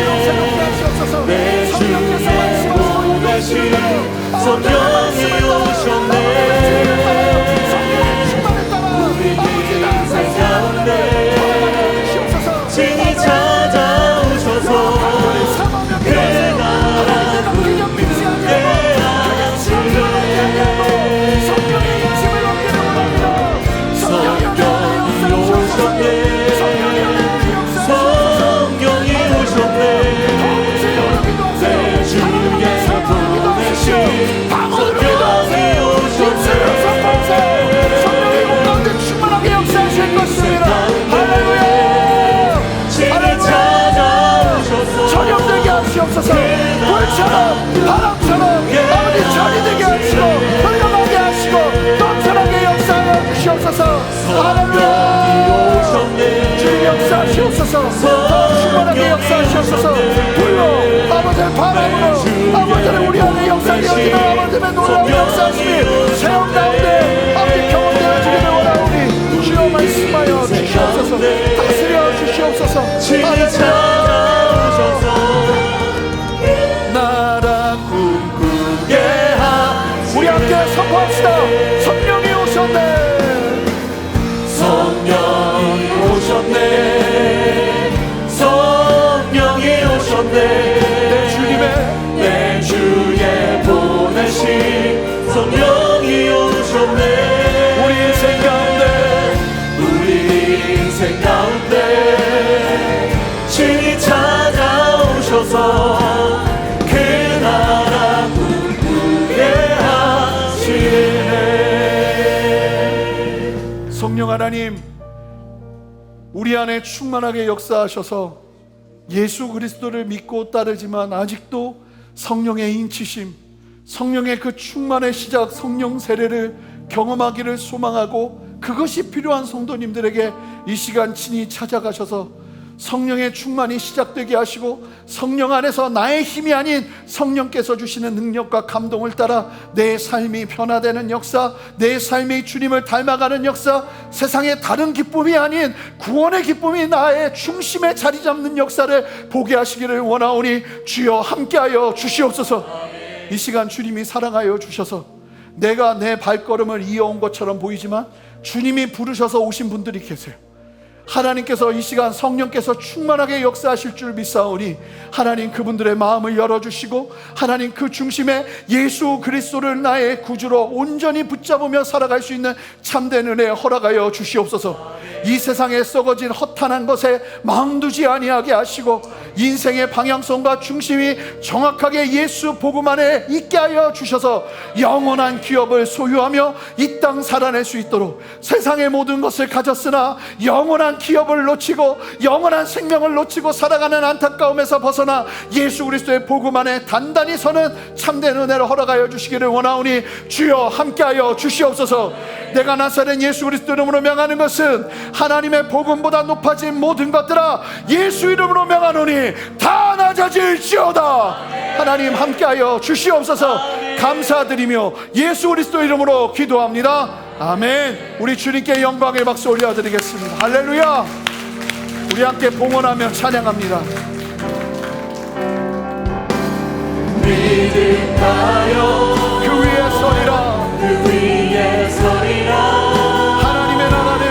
보내신 성령이 오셨네. 우리 인생 가운데 친히 찾아오셔서 그 나라 꿈꾸게 하시네. 성령이 오셨네. 내 주에 보내신 성령이 오셨네. 성령이 온 가운데 충만하게 역사하실 것입니다. 할렐루야. 친히 찾아오셔서 전염되게 하시옵소서. 불처럼 바람처럼 아버지 전이 되게 하시고 흘러가게 하시고 넘쳐나게 역사하여 주시옵소서. 할렐루야. 주님 역사하시옵소서. 더 충만하게 역사하시옵소서. 불로 아버지의 바람으로 아버지는 우리 안에 역사되어지는 아버지의 놀라운 역사하심이 체험 가운데 아버지 경험되어지기를 원하오니 주여 말씀하여 주시옵소서. 다스려 주시옵소서. 친히 찾아오셔서 나라 꿈꾸게 하시네. 우리 함께 선포합시다. 성령이 오셨네. 성령이 오셨네. 성령이 오셨네. 내 주에 보내신 성령이 오셨네. 우리 인생 가운데 친히 찾아오셔서 그 나라 꿈꾸게 하시네. 성령 하나님, 우리 안에 충만하게 역사하셔서 예수 그리스도를 믿고 따르지만 아직도 성령의 인치심, 성령의 그 충만의 시작, 성령 세례를 경험하기를 소망하고 그것이 필요한 성도님들에게 이 시간 친히 찾아가셔서 성령의 충만이 시작되게 하시고 성령 안에서 나의 힘이 아닌 성령께서 주시는 능력과 감동을 따라 내 삶이 변화되는 역사, 내 삶이 주님을 닮아가는 역사, 세상의 다른 기쁨이 아닌 구원의 기쁨이 나의 중심에 자리 잡는 역사를 보게 하시기를 원하오니 주여 함께하여 주시옵소서. 이 시간 주님이 사랑하여 주셔서 내가 내 발걸음을 이어온 것처럼 보이지만 주님이 부르셔서 오신 분들이 계세요. 하나님께서 이 시간 성령께서 충만하게 역사하실 줄 믿사오니 하나님 그분들의 마음을 열어주시고 하나님 그 중심에 예수 그리스도를 나의 구주로 온전히 붙잡으며 살아갈 수 있는 참된 은혜 허락하여 주시옵소서. 이 세상에 썩어진 허탄한 것에 마음 두지 아니하게 하시고 인생의 방향성과 중심이 정확하게 예수 복음 안에 있게 하여 주셔서 영원한 기업을 소유하며 이 땅 살아낼 수 있도록 세상의 모든 것을 가졌으나 영원한 기업을 놓치고 영원한 생명을 놓치고 살아가는 안타까움에서 벗어나 예수 그리스도의 복음 안에 단단히 서는 참된 은혜를 허락하여 주시기를 원하오니 주여 함께하여 주시옵소서. 내가 나사렛 예수 그리스도 이름으로 명하는 것은 하나님의 복음보다 높아진 모든 것들아 예수 이름으로 명하노니 다 낮아질지어다. 하나님 함께하여 주시옵소서. 감사드리며 예수 그리스도 이름으로 기도합니다. 아멘. 우리 주님께 영광의 박수 올려드리겠습니다. 할렐루야. 우리 함께 봉헌하며 찬양합니다. 믿음하여 그 위에 서리라. 그 위에 서리라. 하나님의 나라는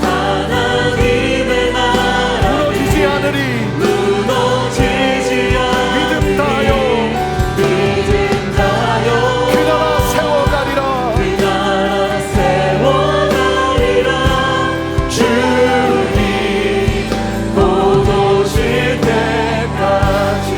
하나님의 나라 무너지지 않으리. 무너지지 않으리. 믿음 다하여 믿음 다하여 그 나라 세워가리라. 그 나라 세워가리라. 주님 곧 오실 때까지.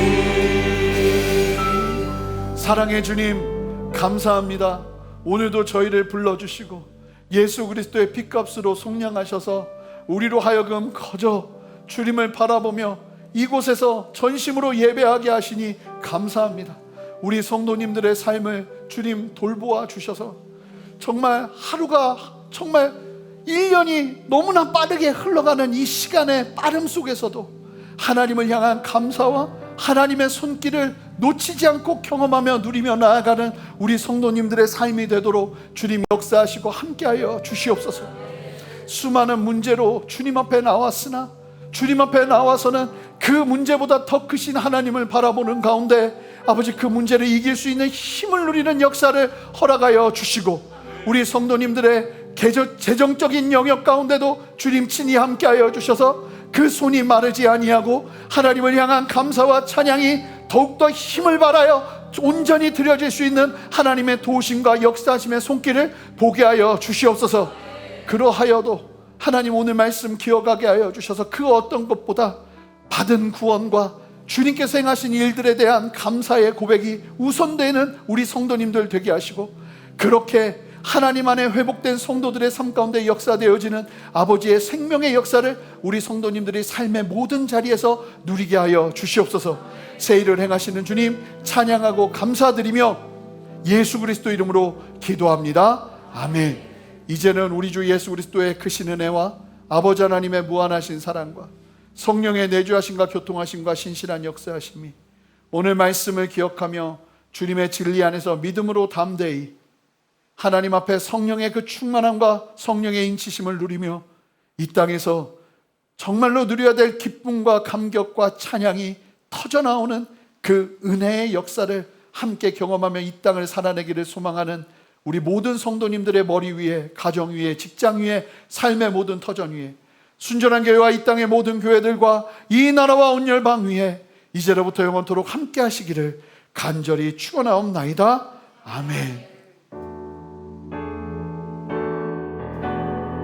사랑의 주님 감사합니다. 오늘도 저희를 불러주시고 예수 그리스도의 핏값으로 속량하셔서 우리로 하여금 거저 주님을 바라보며 이곳에서 전심으로 예배하게 하시니 감사합니다. 우리 성도님들의 삶을 주님 돌보아 주셔서 정말 하루가 정말 1년이 너무나 빠르게 흘러가는 이 시간의 빠름 속에서도 하나님을 향한 감사와 하나님의 손길을 놓치지 않고 경험하며 누리며 나아가는 우리 성도님들의 삶이 되도록 주님 역사하시고 함께하여 주시옵소서. 수많은 문제로 주님 앞에 나왔으나 주님 앞에 나와서는 그 문제보다 더 크신 하나님을 바라보는 가운데 아버지 그 문제를 이길 수 있는 힘을 누리는 역사를 허락하여 주시고 우리 성도님들의 재정적인 영역 가운데도 주님 친히 함께하여 주셔서 그 손이 마르지 아니하고 하나님을 향한 감사와 찬양이 더욱더 힘을 발하여 온전히 드려질 수 있는 하나님의 도우심과 역사하심의 손길을 보게 하여 주시옵소서. 그러하여도 하나님 오늘 말씀 기억하게 하여 주셔서 그 어떤 것보다 받은 구원과 주님께서 행하신 일들에 대한 감사의 고백이 우선되는 우리 성도님들 되게 하시고 그렇게 하나님 안에 회복된 성도들의 삶 가운데 역사되어지는 아버지의 생명의 역사를 우리 성도님들이 삶의 모든 자리에서 누리게 하여 주시옵소서. 새 일을 행하시는 주님 찬양하고 감사드리며 예수 그리스도 이름으로 기도합니다. 아멘. 이제는 우리 주 예수 그리스도의 크신 은혜와 아버지 하나님의 무한하신 사랑과 성령의 내주하심과 교통하심과 신실한 역사하심이 오늘 말씀을 기억하며 주님의 진리 안에서 믿음으로 담대히 하나님 앞에 성령의 그 충만함과 성령의 인치심을 누리며 이 땅에서 정말로 누려야 될 기쁨과 감격과 찬양이 터져나오는 그 은혜의 역사를 함께 경험하며 이 땅을 살아내기를 소망하는 우리 모든 성도님들의 머리 위에, 가정 위에, 직장 위에, 삶의 모든 터전 위에 순전한 교회와 이 땅의 모든 교회들과 이 나라와 온 열방 위에 이제로부터 영원토록 함께 하시기를 간절히 축원하옵나이다. 아멘.